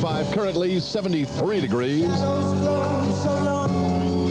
105, currently 73 degrees.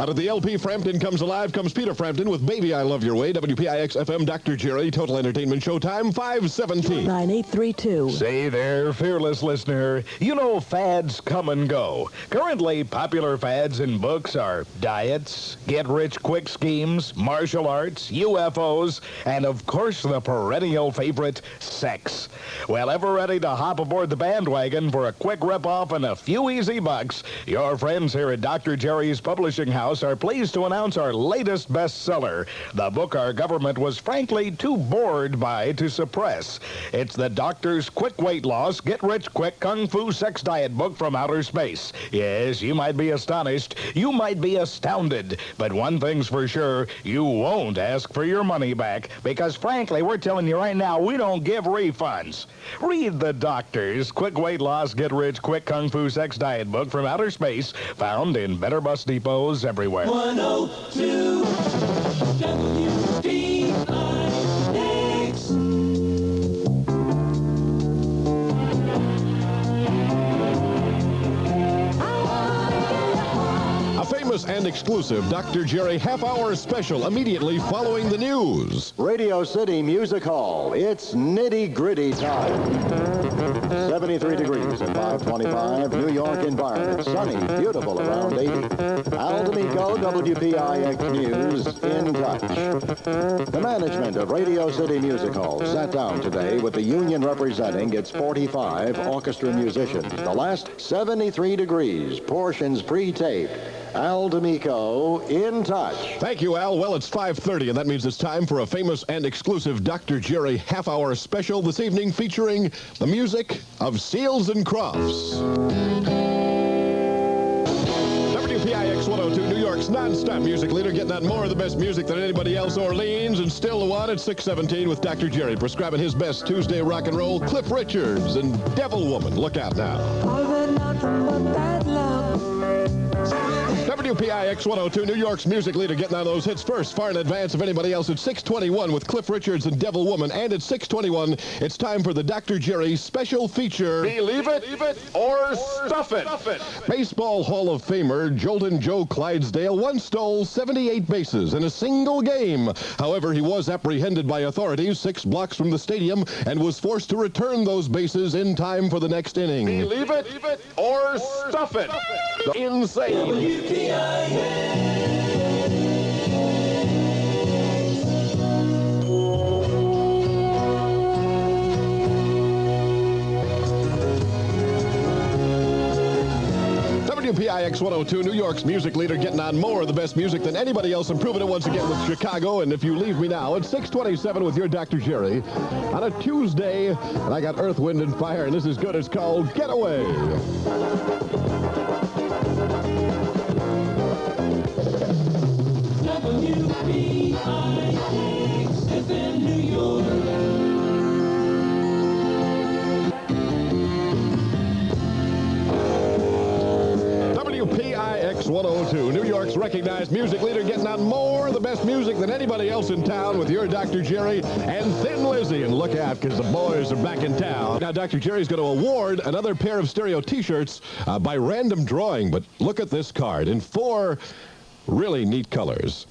Out of the LP Frampton Comes Alive comes Peter Frampton with Baby I Love Your Way. WPIX-FM, Dr. Jerry, Total Entertainment Showtime, 517. 9832. Say there, fearless listener. You know fads come and go. Currently, popular fads in books are diets, get-rich-quick schemes, martial arts, UFOs, and of course the perennial favorite, sex. Well, ever ready to hop aboard the bandwagon for a quick rip-off and a few easy bucks? Your friends here at Dr. Jerry's Publishing House are pleased to announce our latest bestseller, the book our government was frankly too bored by to suppress. It's the Doctor's Quick Weight Loss, Get-Rich-Quick Kung Fu Sex Diet book from outer space. Yes, you might be astonished, you might be astounded, but one thing's for sure, you won't ask for your money back, because frankly, we're telling you right now, we don't give refunds. Read the Doctor's Quick Weight Loss, Get-Rich-Quick Kung Fu Sex Diet book from outer space, found in better bus depots everywhere. 102 WPIX. A famous and exclusive Dr. Jerry half-hour special immediately following the news. Radio City Music Hall, it's nitty-gritty time. 73 degrees at 525, New York environment, sunny, beautiful around 80. Al D'Amico, WPIX News, in touch. The management of Radio City Music Hall sat down today with the union representing its 45 orchestra musicians. The last 73 degrees, portions pre-taped. Al D'Amico, in touch. Thank you, Al. Well, it's 5:30, and that means it's time for a famous and exclusive Dr. Jerry half-hour special this evening featuring the music of Seals and Crofts. WPIX 102, New York's non-stop music leader, getting out more of the best music than anybody else. Orleans, and still the one at 617 with Dr. Jerry, prescribing his best Tuesday rock and roll, Cliff Richards and Devil Woman. Look out now. WPIX 102, New York's music leader, getting on those hits first, far in advance of anybody else at 621 with Cliff Richards and Devil Woman. And at 621, it's time for the Dr. Jerry special feature, Believe it or stuff it. Baseball Hall of Famer Jolton Joe Clydesdale once stole 78 bases in a single game. However, he was apprehended by authorities 6 blocks from the stadium and was forced to return those bases in time for the next inning. Believe it or stuff it. Insane. WPIX 102, New York's music leader, getting on more of the best music than anybody else, and proving it once again with Chicago. And if you leave me now, it's 627 with your Dr. Jerry on a Tuesday, and I got Earth, Wind, and Fire, and this is good. It's called Getaway. WPIX FM New York. WPIX 102, New York's recognized music leader, getting on more of the best music than anybody else in town with your Dr. Jerry and Thin Lizzy. And look out, because the boys are back in town. Now, Dr. Jerry's going to award another pair of stereo T-shirts by random drawing. But look at this card in 4 really neat colors.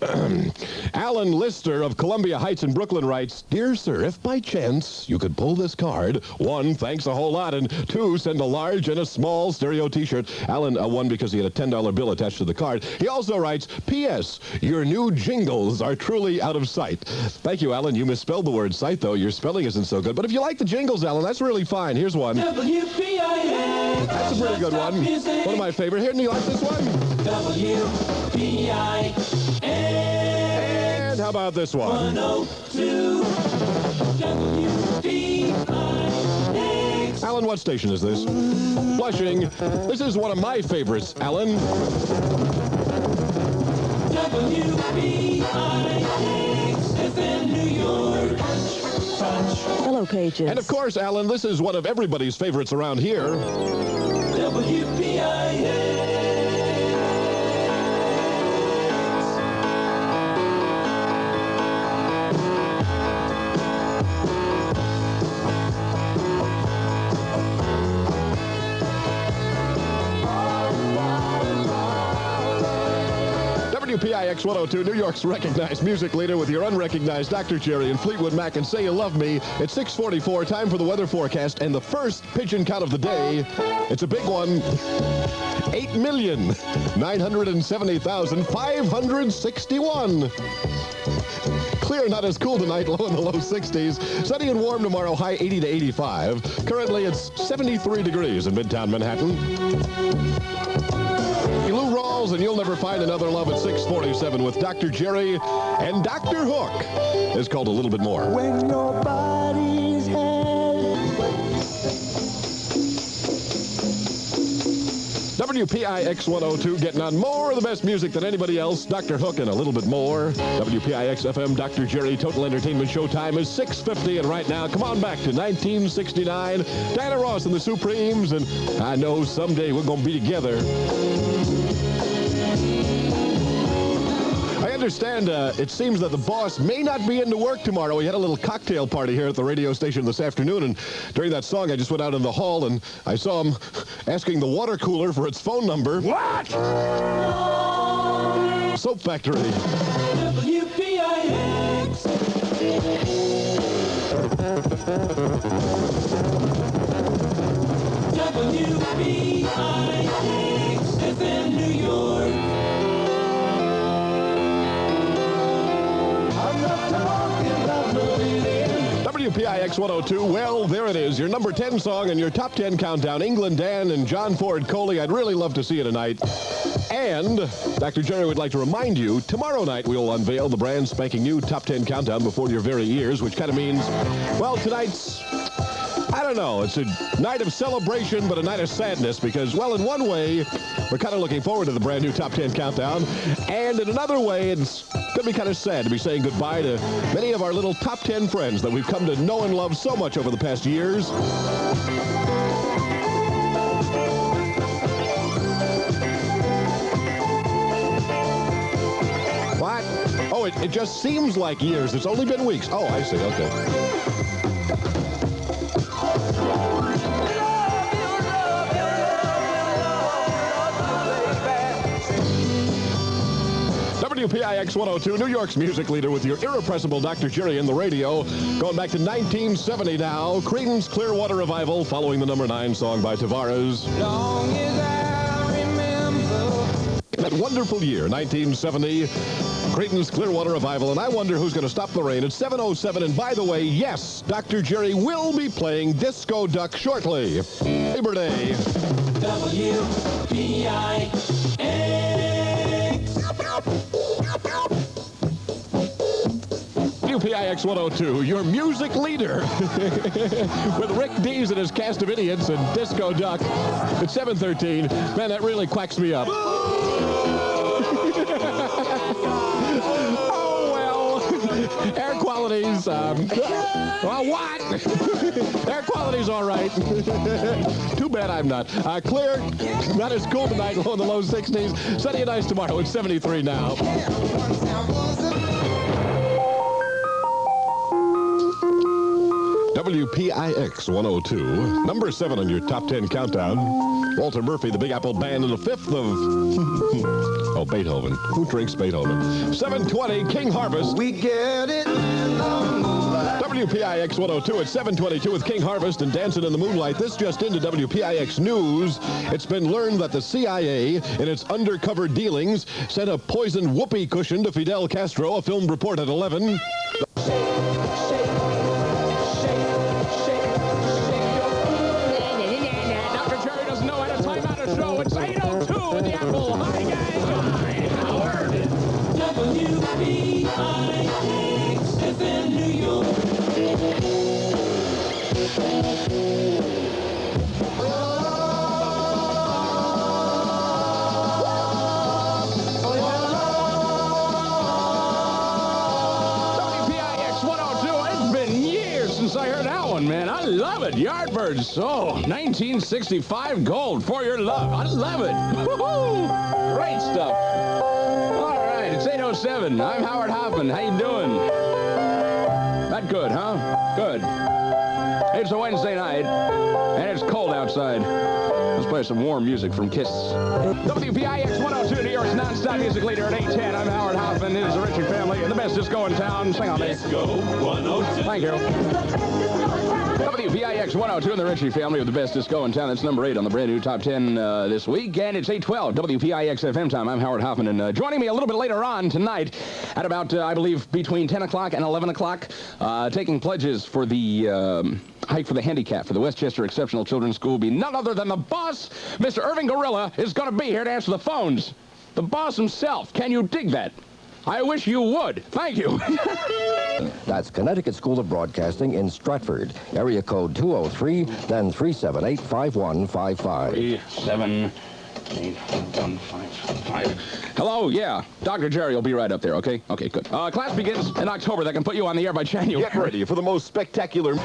Alan Lister of Columbia Heights in Brooklyn writes, "Dear sir, if by chance you could pull this card, 1, thanks a whole lot, and 2, send a large and a small stereo T-shirt." Alan won because he had a $10 bill attached to the card. He also writes, "P.S. Your new jingles are truly out of sight." Thank you, Alan. You misspelled the word sight, though. Your spelling isn't so good. But if you like the jingles, Alan, that's really fine. Here's one. WPIX. That's a pretty good one. One of my favorite. Here, do you like this one? WPIX. And how about this one? 102 WPIX. Alan, what station is this? Flushing. This is one of my favorites, Alan. WPIX FM New York. Hello, Cages. And of course, Alan, this is one of everybody's favorites around here. WPIX. WPIX 102, New York's recognized music leader with your unrecognized Dr. Jerry and Fleetwood Mac and Say You Love Me. It's 6:44, time for the weather forecast and the first pigeon count of the day. It's a big one. 8,970,561. Clear, not as cool tonight, low in the low 60s. Sunny and warm tomorrow, high 80 to 85. Currently, it's 73 degrees in Midtown Manhattan. Lou Rawls and You'll Never Find Another Love at 6:47 with Dr. Jerry and Dr. Hook is called A Little Bit More. When your body's WPIX 102 getting on more of the best music than anybody else. Dr. Hook and A Little Bit More. WPIX FM, Dr. Jerry, Total Entertainment Showtime is 6:50, and right now, come on back to 1969. Diana Ross and the Supremes, and I know someday we're going to be together. I understand it seems that the boss may not be into work tomorrow. We had a little cocktail party here at the radio station this afternoon, and during that song, I just went out in the hall, and I saw him asking the water cooler for its phone number. What? Soap Factory. WPIX. WPIX FM New York. WPIX 102, well, there it is, your number 10 song and your top 10 countdown. England Dan and John Ford Coley, I'd really love to see you tonight. And Dr. Jerry would like to remind you, tomorrow night we will unveil the brand spanking new top 10 countdown before your very ears, which kind of means, well, tonight's, I don't know, it's a night of celebration, but a night of sadness because, well, in one way, we're kind of looking forward to the brand new top 10 countdown. And in another way, it's going to be kind of sad to be saying goodbye to many of our little top 10 friends that we've come to know and love so much over the past years. What? Oh, it just seems like years. It's only been weeks. Oh, I see. Okay. WPIX 102, New York's music leader with your irrepressible Dr. Jerry in the radio. Going back to 1970 now, Creedence Clearwater Revival following the number 9 song by Tavares. Long as I remember. That wonderful year, 1970, Creedence Clearwater Revival, and I wonder who's going to stop the rain. It's 7:07, and by the way, yes, Dr. Jerry will be playing Disco Duck shortly. Labor Day. WPIX 102, your music leader, with Rick Dees and his cast of idiots and Disco Duck. It's 7:13. Man, that really quacks me up. Oh, well, air quality's, well, what? Air quality's all right. Too bad I'm not. Clear, not as cool tonight, low in the low 60s. Sunny and nice tomorrow. It's 73 now. WPIX 102, number 7 on your top 10 countdown. Walter Murphy, the Big Apple Band, and the 5th of... oh, Beethoven. Who drinks Beethoven? 7:20, King Harvest. We get it in the moonlight. WPIX 102 at 7:22 with King Harvest and Dancing in the Moonlight. This just into WPIX News. It's been learned that the CIA, in its undercover dealings, sent a poisoned whoopee cushion to Fidel Castro, a filmed report at 11. It's 8:02 in the Apple. Hi, guys. Hi, Howard. WPIX FM New York. WPIX 102. It's been years since I heard that one, man. I love it. Yardbirds. Oh, 1965 gold for your love. I love it. Woo-hoo. Great stuff. All right, it's 8:07. I'm Howard Hoffman. How you doing? Not good, huh? Good. It's a Wednesday night, and it's cold outside. Let's play some warm music from Kiss. WPIX 102, New York's non-stop music leader at 810. I'm Howard Hoffman. It is the Ritchie family and the best disco in town. Sing on me. Disco 102. Thank you. WPIX 102 and the Ritchie family with the best disco in town. That's number 8 on the brand new top 10 this week. And it's 8:12 WPIX FM time. I'm Howard Hoffman. And joining me a little bit later on tonight at about, I believe, between 10 o'clock and 11 o'clock, taking pledges for the Hike for the Handicap for the Westchester Exceptional Children's School will be none other than the boss. Mr. Irving Gorilla is going to be here to answer the phones. The boss himself. Can you dig that? I wish you would. Thank you. That's Connecticut School of Broadcasting in Stratford. Area code 203, then 378-5155. 378-5155. Hello, yeah. Dr. Jerry will be right up there, okay? Okay, good. Class begins in October. That can put you on the air by January. Get ready for the most spectacular...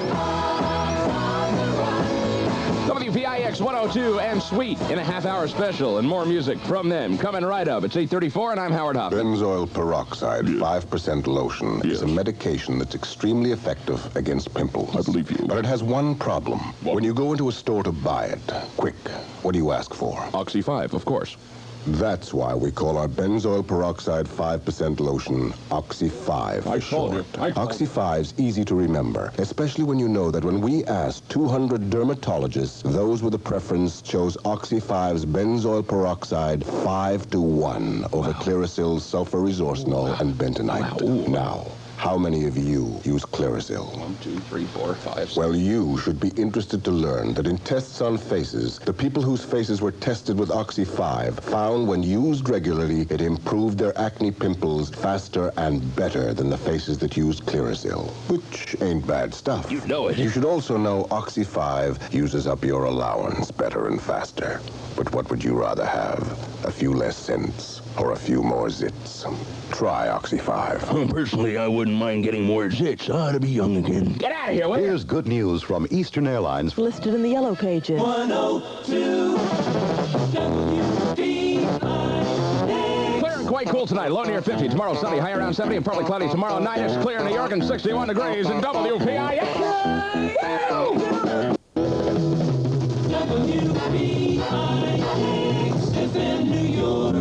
WPIX 102 and Sweet in a half-hour special and more music from them coming right up. It's 8:34 and I'm Howard Hoffman. Benzoyl peroxide, 5% lotion, is a medication that's extremely effective against pimples. I believe you. But it has one problem. When you go into a store to buy it, quick, what do you ask for? Oxy 5, of course. That's why we call our benzoyl peroxide 5% lotion Oxy 5 for short. Oxy 5's easy to remember, especially when you know that when we asked 200 dermatologists, those with a preference chose Oxy 5's benzoyl peroxide 5-to-1 over Clearasil's sulfur resorcinol and bentonite. Now, how many of you use Clearasil? 1, 2, 3, 4, 5. Well, you should be interested to learn that in tests on faces, the people whose faces were tested with Oxy 5 found when used regularly, it improved their acne pimples faster and better than the faces that used Clearasil, which ain't bad stuff. You know it. You should also know Oxy 5 uses up your allowance better and faster. But what would you rather have? A few less cents or a few more zits? Try Oxy 5. Personally, I wouldn't mind getting more zits. I ought to be young again. Get out of here, will you? Here's good news from Eastern Airlines. Listed in the yellow pages. 102 WPIX. Clear and quite cool tonight. Low near 50. Tomorrow sunny, high around 70 and partly cloudy. Tomorrow night it's clear in New York and 61 degrees in WPIX. WPIX is in New York.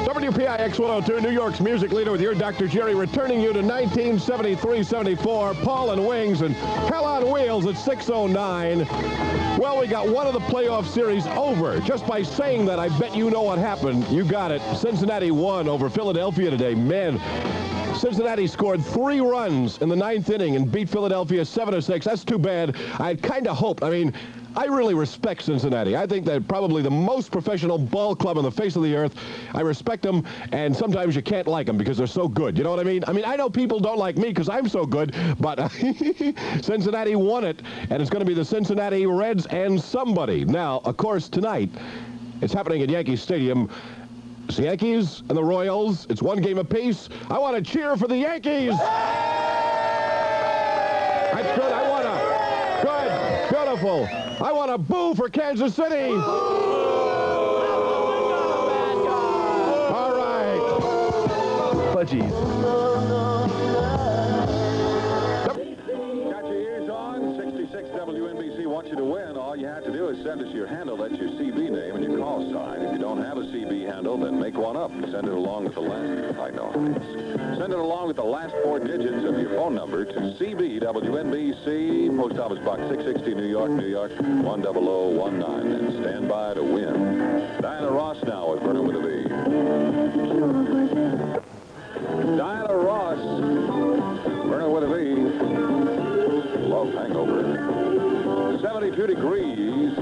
WPIX 102, New York's music leader with your Dr. Jerry, returning you to 1973-74, Paul and Wings and Hell on Wheels at 6:09. Well, we got one of the playoff series over. Just by saying that, I bet you know what happened. You got it. Cincinnati won over Philadelphia today. Man, Cincinnati scored 3 runs in the 9th inning and beat Philadelphia 7-6. That's too bad. I kind of hoped. I mean, I really respect Cincinnati. I think they're probably the most professional ball club on the face of the earth. I respect them, and sometimes you can't like them because they're so good. You know what I mean? I know people don't like me because I'm so good, but Cincinnati won it, and it's going to be the Cincinnati Reds and somebody. Now, of course, tonight, it's happening at Yankee Stadium. It's the Yankees and the Royals. It's 1 game apiece. I want to cheer for the Yankees. That's good. I want to. Good. Beautiful. I want to boo for Kansas City. All right. Fudgies. Got your ears on? 66 WNBC wants you to win. All you have to do is send us your handle. That's your CB name and your call sign. If you don't have a CB handle, then make one up. Send it along with the last. I know. Send it along with the last 4 digits of your phone number to CB WNBC, Post Office Box 660, New York, New York 10019. And stand by to win. Diana Ross now with Burner with a V. Diana Ross, Burner with a V. Love hangover. 72 degrees.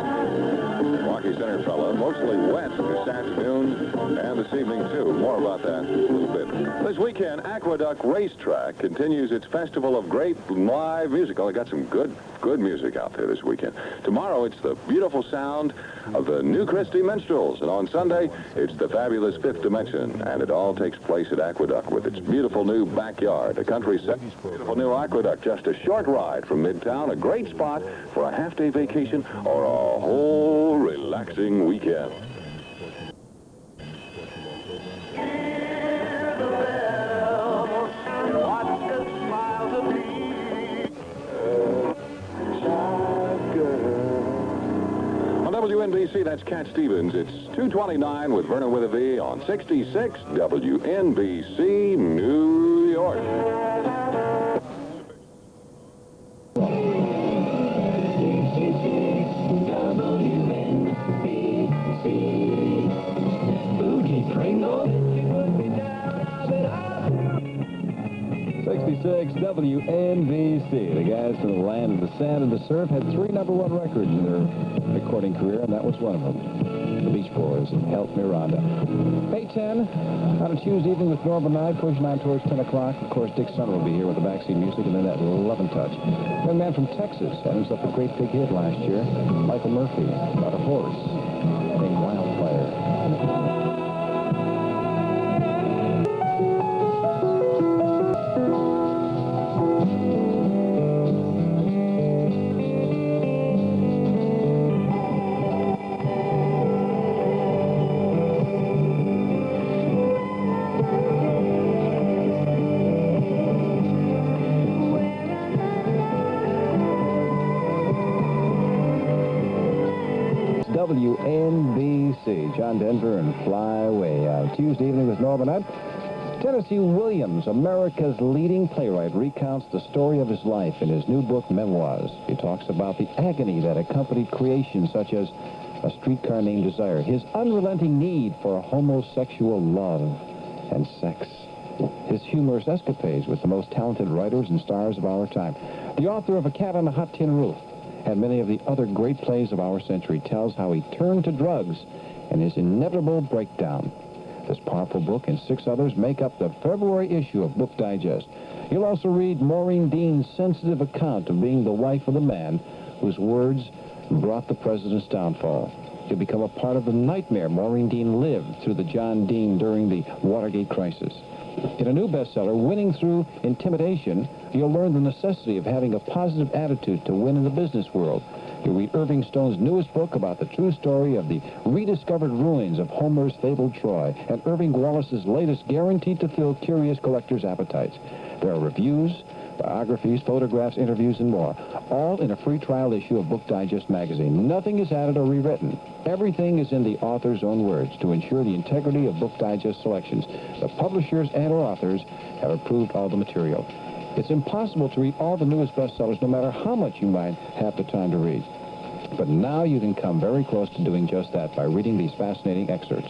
Milwaukee Center fella. Mostly wet this afternoon and this evening, too. More about that in a little bit. This weekend, Aqueduct Racetrack continues its festival of great live music. Oh, they got some good music out there this weekend. Tomorrow, it's the beautiful sound of the New Christie Minstrels. And on Sunday, it's the fabulous Fifth Dimension. And it all takes place at Aqueduct with its beautiful new backyard. A country set. Beautiful new Aqueduct. Just a short ride from Midtown. A great spot for a half-day vacation or a whole relaxing weekend. NBC, that's Cat Stevens. It's 2:29 with Vernon with a V on 66 WNBC, New York. Boogie Pringle. 66 WNBC. The guys from the land of the sand and the surf had 3 #1 records in their recording career, and that was one of them. The Beach Boys and Help Me Rhonda. 8:10 on a Tuesday evening with Norma and I, pushing on towards 10 o'clock. Of course, Dick Sumner will be here with the backseat music, and then that Love and Touch. Young man from Texas had himself a great big hit last year. Michael Murphy, about a horse named Wildfire. WNBC, John Denver and Fly Away. Tuesday evening with Norman Knight. Tennessee Williams, America's leading playwright, recounts the story of his life in his new book, Memoirs. He talks about the agony that accompanied creations such as A Streetcar Named Desire, his unrelenting need for homosexual love and sex, his humorous escapades with the most talented writers and stars of our time. The author of A Cat on a Hot Tin Roof and many of the other great plays of our century tells how he turned to drugs and his inevitable breakdown. This powerful book and 6 others make up the February issue of Book Digest. You'll also read Maureen Dean's sensitive account of being the wife of the man whose words brought the president's downfall. You'll become a part of the nightmare Maureen Dean lived through the John Dean during the Watergate crisis. In a new bestseller, Winning Through Intimidation, you'll learn the necessity of having a positive attitude to win in the business world. You'll read Irving Stone's newest book about the true story of the rediscovered ruins of Homer's fabled Troy, and Irving Wallace's latest guaranteed to fill curious collectors' appetites. There are reviews, biographies, photographs, interviews, and more, all in a free trial issue of Book Digest magazine. Nothing is added or rewritten. Everything is in the author's own words to ensure the integrity of Book Digest selections. The publishers and authors have approved all the material. It's impossible to read all the newest bestsellers no matter how much you might have the time to read. But now you can come very close to doing just that by reading these fascinating excerpts.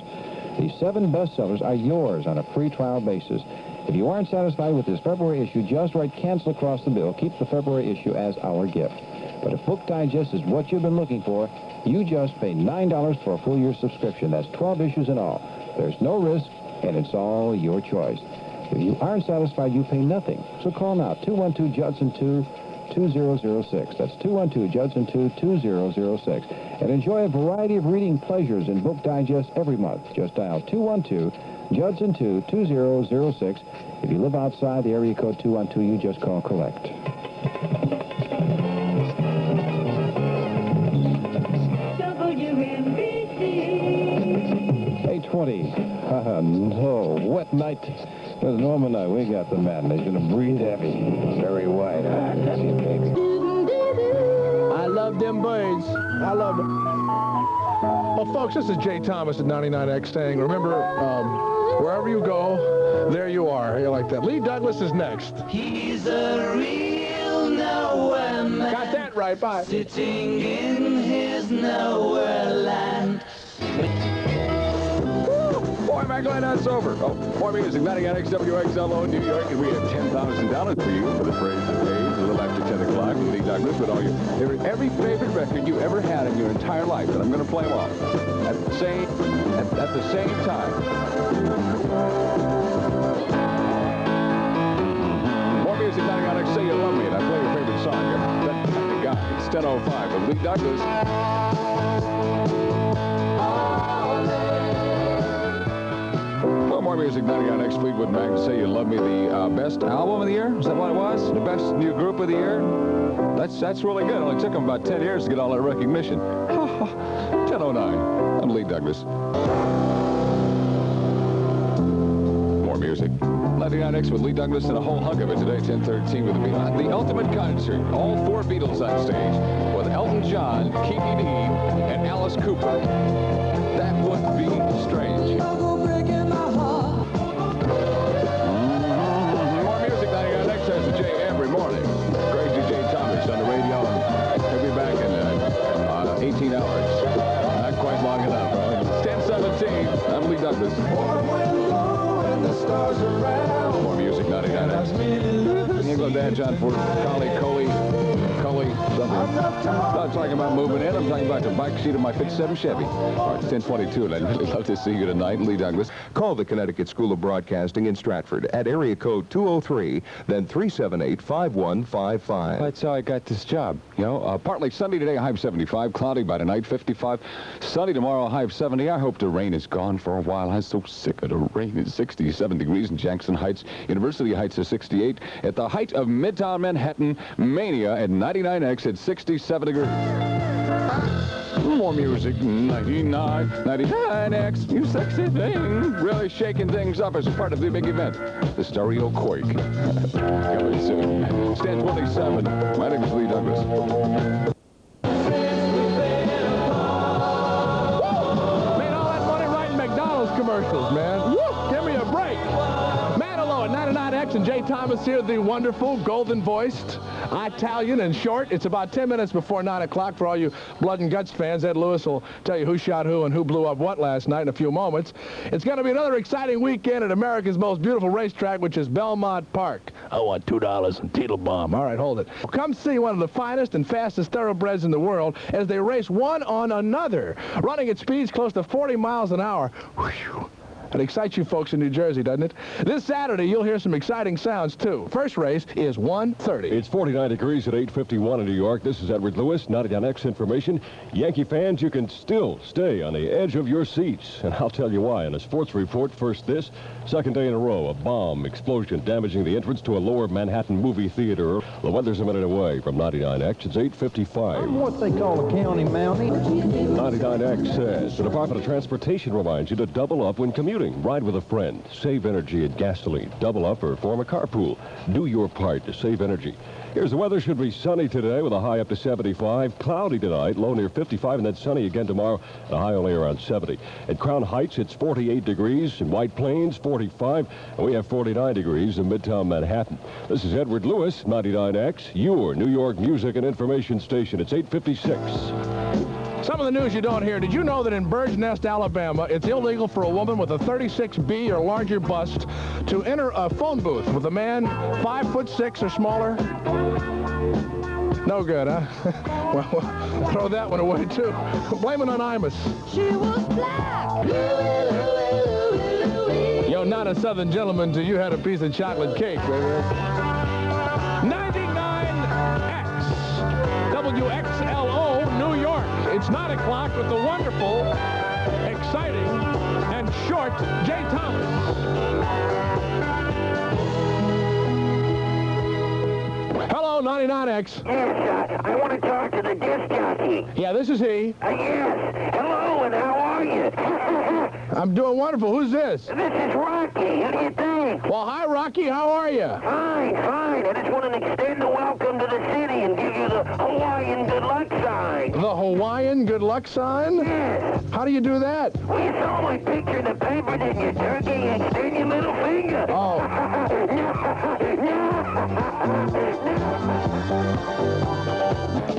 These 7 bestsellers are yours on a free trial basis. If you aren't satisfied with this February issue, just write cancel across the bill. Keep the February issue as our gift. But if Book Digest is what you've been looking for, you just pay $9 for a full year subscription. That's 12 issues in all. There's no risk, and it's all your choice. If you aren't satisfied, you pay nothing. So call now, 212-JUDSON-2-2006. That's 212-JUDSON-2-2006. And enjoy a variety of reading pleasures in Book Digest every month. Just dial 212-JUDSON-2-2006. If you live outside the area code 212, you just call collect. 8:20. No, wet night. With Norma and I, we got the man. He's going to breathe heavy, very wide. That's it, baby. I love them birds. I love them. Well, folks, this is Jay Thomas at 99X saying, remember, wherever you go, there you are. You like that. Lee Douglas is next. He's a real nowhere man. Got that right. Bye. Sitting in his nowhere land. Boy, am I glad that's over. Oh, more music, 99X WXLO New York, and we have $10,000 for you for the phrase of days, a little after 10 o'clock with Lee Douglas, with all your, every favorite record you ever had in your entire life, and I'm going to play them all at the same time. More music, 99X, Say You Love Me, and I play your favorite song. That guy. It's 10:05 with Lee Douglas. More music, 99X Fleetwood Mac, Say You Love Me, the best album of the year? Is that what it was? The best new group of the year? That's really good. It only took them about 10 years to get all that recognition. 10:09. I'm Lee Douglas. More music. 99X with Lee Douglas and a whole hunk of it today, 10:13 with the ultimate concert. All 4 Beatles on stage with Elton John, Kiki D, and Alice Cooper. That would be strange. More music, 99X has the J every morning. Crazy J Thomas on the radio, and he'll be back in 18 hours. Not quite long enough. It's 10:17. I'm Lee Douglas. More music, 99X. You go Dan John for Coley, something. I'm not talking about moving in. I'm talking about the bike seat of my 57 Chevy. All right, it's 10:22, and I'd really love to see you tonight. Lee Douglas. Call the Connecticut School of Broadcasting in Stratford at area code 203, then 378-5155. That's how I got this job. You know, partly sunny today, high of 75, cloudy by tonight, 55. Sunny tomorrow, high of 70. I hope the rain is gone for a while. I'm so sick of the rain. It's 67 degrees in Jackson Heights. University Heights is 68. At the height of Midtown Manhattan, Mania at 99X at 67 degrees. More music, 99X, you sexy thing. Really shaking things up as a part of the big event, the Stereo Quake. Coming soon. It's 10:27. My name is Lee Douglas. Made all that money writing McDonald's commercials, man. Woo! Give me a break. Manilow at 99X and Jay Thomas here, the wonderful, golden-voiced, Italian and short. It's about 10 minutes before 9 o'clock for all you blood and guts fans. Ed Lewis will tell you who shot who and who blew up what last night in a few moments. It's going to be another exciting weekend at America's most beautiful racetrack, which is Belmont Park. I want $2 and Teetelbaum. All right, hold it. Come see one of the finest and fastest thoroughbreds in the world as they race one on another, running at speeds close to 40 miles an hour. Whew. It excites you folks in New Jersey, doesn't it? This Saturday, you'll hear some exciting sounds, too. First race is 1:30. It's 49 degrees at 8:51 in New York. This is Edward Lewis, 99X information. Yankee fans, you can still stay on the edge of your seats. And I'll tell you why. In a sports report, first this. Second day in a row, a bomb explosion damaging the entrance to a lower Manhattan movie theater. The weather's a minute away from 99X. It's 8:55. I'm what they call a county mountie. 99X says the Department of Transportation reminds you to double up when commuting. Ride with a friend. Save energy and gasoline. Double up or form a carpool. Do your part to save energy. Here's the weather. Should be sunny today with a high up to 75. Cloudy tonight, low near 55, and then sunny again tomorrow, and a high only around 70. At Crown Heights, it's 48 degrees. In White Plains, 45, and we have 49 degrees in Midtown Manhattan. This is Edward Lewis, 99X, your New York music and information station. It's 8:56. Some of the news you don't hear. Did you know that in Bird's Nest, Alabama, it's illegal for a woman with a 36B or larger bust to enter a phone booth with a man 5'6" or smaller? No good, huh? Well, throw that one away, too. Blame it on Imus. She was black. You're not a Southern gentleman till you had a piece of chocolate cake, baby. 99X, WXLO, New York. It's 9 o'clock with the wonderful, exciting, and short Jay Thomas. Hello, 99X. Yes, I want to talk to the disc jockey. Yeah, this is he. Yes. Hello, and how are you? I'm doing wonderful. Who's this? This is Rocky. How do you think? Well, hi, Rocky. How are you? Fine, fine. I just want to extend the welcome to the city and give you the Hawaiian good luck sign. The Hawaiian good luck sign? Yes. How do you do that? Well, you saw my picture in the paper, didn't you, turkey? Extend your middle finger. Oh.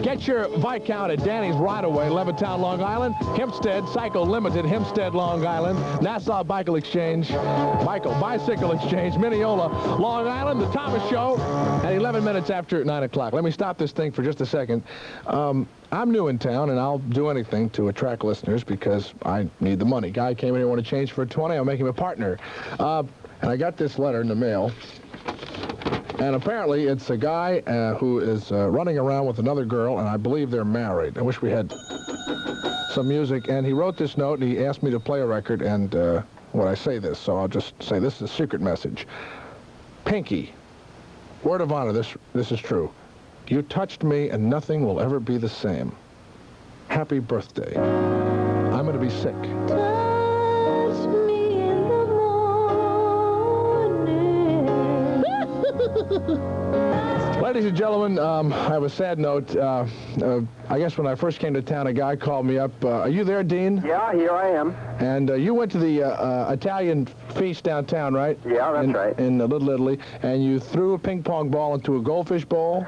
Get your Viscount at Danny's right away, Levittown, Long Island. Hempstead, Cycle Limited, Hempstead, Long Island. Nassau Bicycle Exchange, Bicycle Exchange, Mineola, Long Island. The Thomas Show at 11 minutes after 9 o'clock. Let me stop this thing for just a second. I'm new in town, and I'll do anything to attract listeners because I need the money. Guy came in here and wanted to change for 20. I'll make him a partner. And I got this letter in the mail. And apparently it's a guy who is running around with another girl, and I believe they're married. I wish we had some music. And he wrote this note, and he asked me to play a record, and when I say this, so I'll just say this is a secret message. Pinky, word of honor, this is true. You touched me, and nothing will ever be the same. Happy birthday. I'm going to be sick. Ladies and gentlemen, I have a sad note. I guess when I first came to town, a guy called me up. Are you there, Dean? Yeah, here I am. And you went to the Italian feast downtown, right? Yeah, that's right. In Little Italy. And you threw a ping pong ball into a goldfish bowl.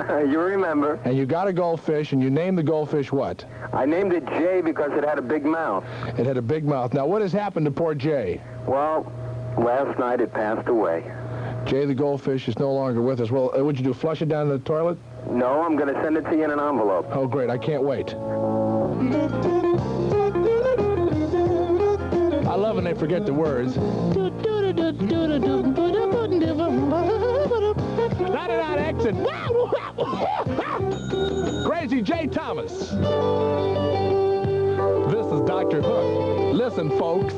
You remember. And you got a goldfish, and you named the goldfish what? I named it Jay because it had a big mouth. It had a big mouth. Now, what has happened to poor Jay? Well, last night it passed away. Jay the goldfish is no longer with us. Well, what'd you do, flush it down the toilet? No, I'm going to send it to you in an envelope. Oh, great. I can't wait. I love when they forget the words. 99 exit. Crazy J. Thomas. This is Dr. Hook. Listen, folks.